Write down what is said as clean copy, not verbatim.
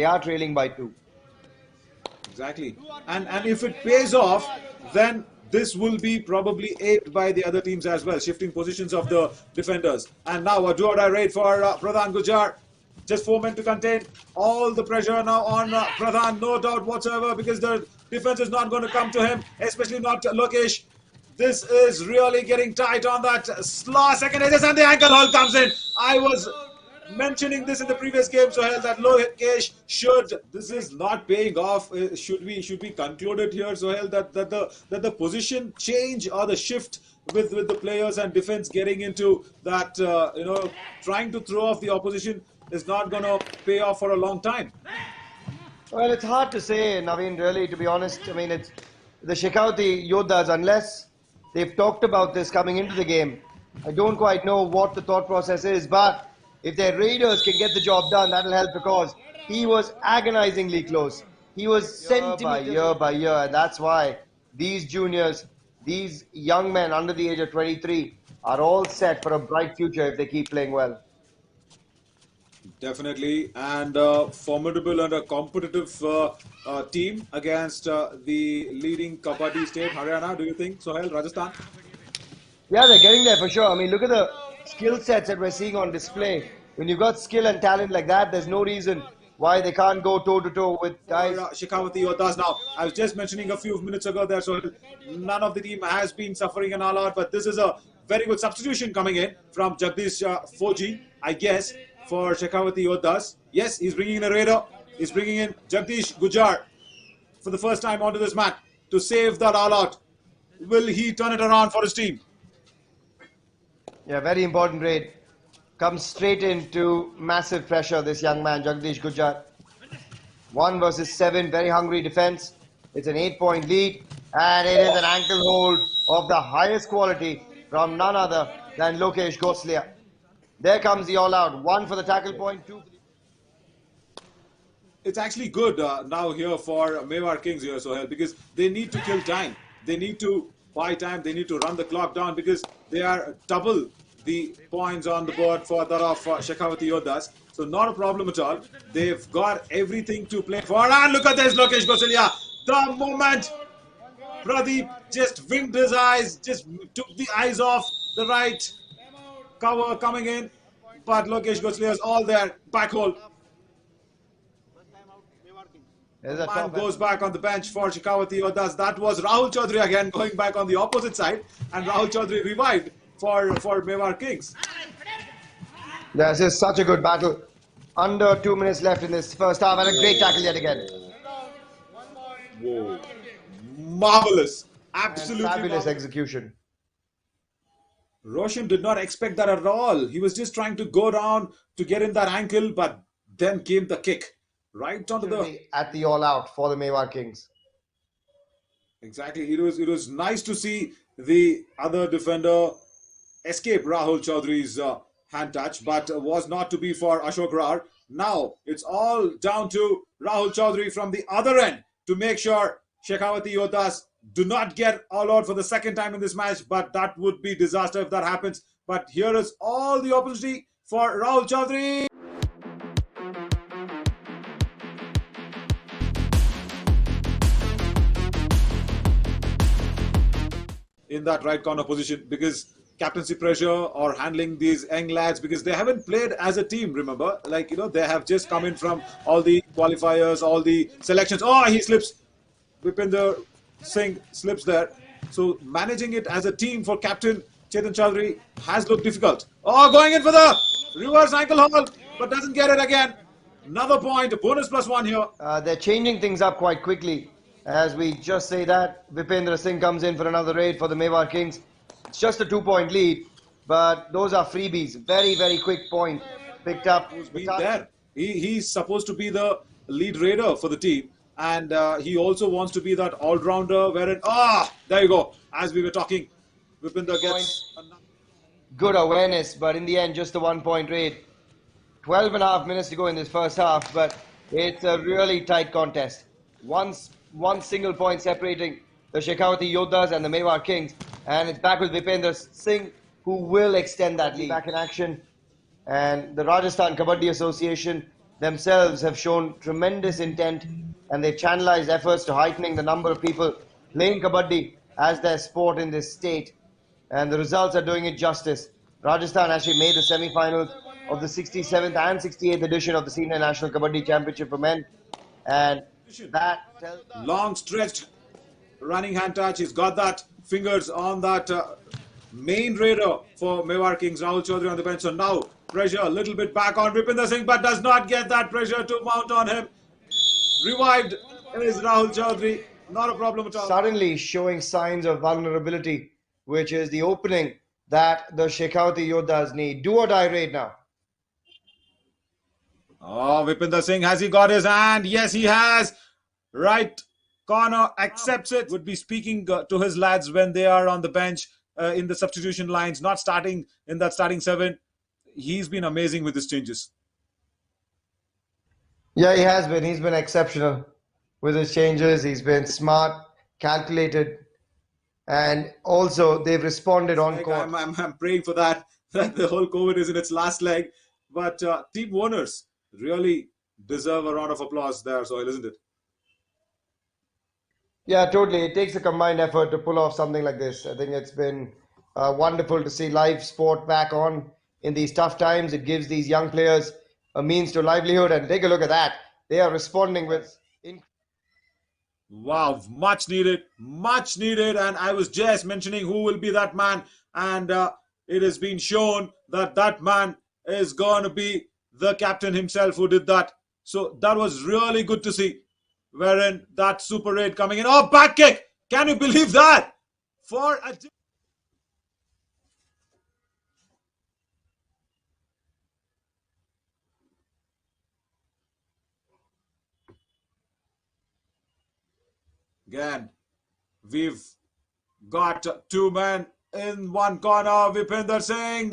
they are trailing by 2. Exactly. And if it pays off, then this will be probably aped by the other teams as well, shifting positions of the defenders. And now a do-or-die raid for Pradhan Gujar. Just 4 men to contain. All the pressure now on Pradhan, no doubt whatsoever, because the defense is not going to come to him, especially not Lokesh. This is really getting tight on that second edges, and the ankle hold comes in. I was mentioning this in the previous game, Sohail, that Lokesh should. This is not paying off. Should we conclude it here, Sohail, that the position change or the shift with the players and defense getting into that, trying to throw off the opposition is not going to pay off for a long time. Well, it's hard to say, Naveen, really, to be honest. I mean, it's the Shekhawati Yoddhas, unless they've talked about this coming into the game. I don't quite know what the thought process is, but if their raiders can get the job done, that'll help, because he was agonizingly close. He was centimeters by year, and that's why these juniors, these young men under the age of 23 are all set for a bright future if they keep playing well. Definitely, and formidable and a competitive team against the leading Kabaddi state, Haryana. Do you think, Sohail, Rajasthan? Yeah, they're getting there for sure. I mean, look at the skill sets that we're seeing on display. When you've got skill and talent like that, there's no reason why they can't go toe-to-toe with guys. Shekhawati Yoddhas now. I was just mentioning a few minutes ago there, so none of the team has been suffering an all-out, but this is a very good substitution coming in from Jagdish Foji, I guess, for Shekhawati Yoddhas. Yes, he's bringing in a raider. He's bringing in Jagdish Gujar for the first time onto this mat to save that all-out. Will he turn it around for his team? Yeah, very important raid. Comes straight into massive pressure, this young man, Jagdish Gujar. 1 versus 7, very hungry defense. It's an 8-point lead, and it is an ankle hold of the highest quality from none other than Lokesh Goshlya. There comes the all-out. 1 for the tackle point, 2 for the... It's actually good now here for Mewar Kings here, Sohail, because they need to kill time. They need to buy time. They need to run the clock down, because they are double the points on the board for that of Shekhawati Yoddhas. So not a problem at all. They've got everything to play for. And look at this, Lokesh Goshlya. The moment Pradeep just winked his eyes, just took the eyes off the right cover coming in. But Lokesh Goshlya is all there. Back hole. Man goes back on the bench for Shekhawati Yoddhas. That was Rahul Chaudhary again going back on the opposite side. And Rahul Chaudhary revived for Mewar Kings. This is such a good battle. Under 2 minutes left in this first half, and a great tackle yet again. Whoa. Marvelous. Absolutely and fabulous marvelous execution. Roshan did not expect that at all. He was just trying to go down to get in that ankle, but then came the kick. Right onto the... At the all-out for the Mewar Kings. Exactly. It was nice to see the other defender escape Rahul Chaudhary's hand touch, but was not to be for Ashok Rar. Now it's all down to Rahul Chaudhary from the other end to make sure Shekhawati Yoddhas do not get all out for the second time in this match, but that would be disaster if that happens. But here is all the opportunity for Rahul Chaudhary. In that right corner position, because captaincy pressure or handling these young lads, because they haven't played as a team, remember, like, they have just come in from all the qualifiers, all the selections. Oh, he slips. Vipendra Singh slips there. So managing it as a team for captain Chetan Chaudhary has looked difficult. Oh, going in for the reverse ankle hold, but doesn't get it again. Another point, bonus +1 here. They're changing things up quite quickly. As we just say that, Vipendra Singh comes in for another raid for the Mewar Kings. It's just a 2-point lead, but those are freebies. Very, very quick point picked up. Who's been there? He's supposed to be the lead raider for the team, and he also wants to be that all-rounder wherein... there you go. As we were talking, Vipendra gets... Good awareness, but in the end, just a 1-point raid. 12.5 minutes to go in this first half, but it's a really tight contest. One single point separating the Shekhawati Yoddhas and the Mewar Kings, and it's back with Vipendra Singh, who will extend that lead. Back in action, and the Rajasthan Kabaddi Association, themselves have shown tremendous intent, and they've channelized efforts to heightening the number of people playing Kabaddi as their sport in this state. And the results are doing it justice. Rajasthan actually made the semi-finals of the 67th and 68th edition of the Senior National Kabaddi Championship for Men. And that tells... Long stretched running hand touch. He's got that fingers on that main raider for Mewar Kings. Rahul Chaudhary on the bench. So now pressure a little bit back on Vipendra Singh, but does not get that pressure to mount on him. Revived is Rahul Chaudhary. Not a problem at all. Suddenly showing signs of vulnerability, which is the opening that the Shekhawati Yoddhas need. Do or die raid now. Oh, Vipendra Singh, has he got his hand? Yes, he has. Right corner accepts it. Would be speaking to his lads when they are on the bench in the substitution lines, not starting in that starting 7. He's been amazing with his changes. Yeah, he has been. He's been exceptional with his changes. He's been smart, calculated, and also they've responded on court. I'm praying for that the whole COVID is in its last leg. But team owners really deserve a round of applause there, Sohail, isn't it? Yeah, totally. It takes a combined effort to pull off something like this. I think it's been wonderful to see live sport back on in these tough times. It gives these young players a means to livelihood, and take a look at that. They are responding with... Wow, much needed, and I was just mentioning who will be that man, and it has been shown that that man is going to be the captain himself who did that. So that was really good to see, wherein that super raid coming in. Oh, back kick! Can you believe that? For a... Again, we've got 2 men in one corner. Vipendra Singh.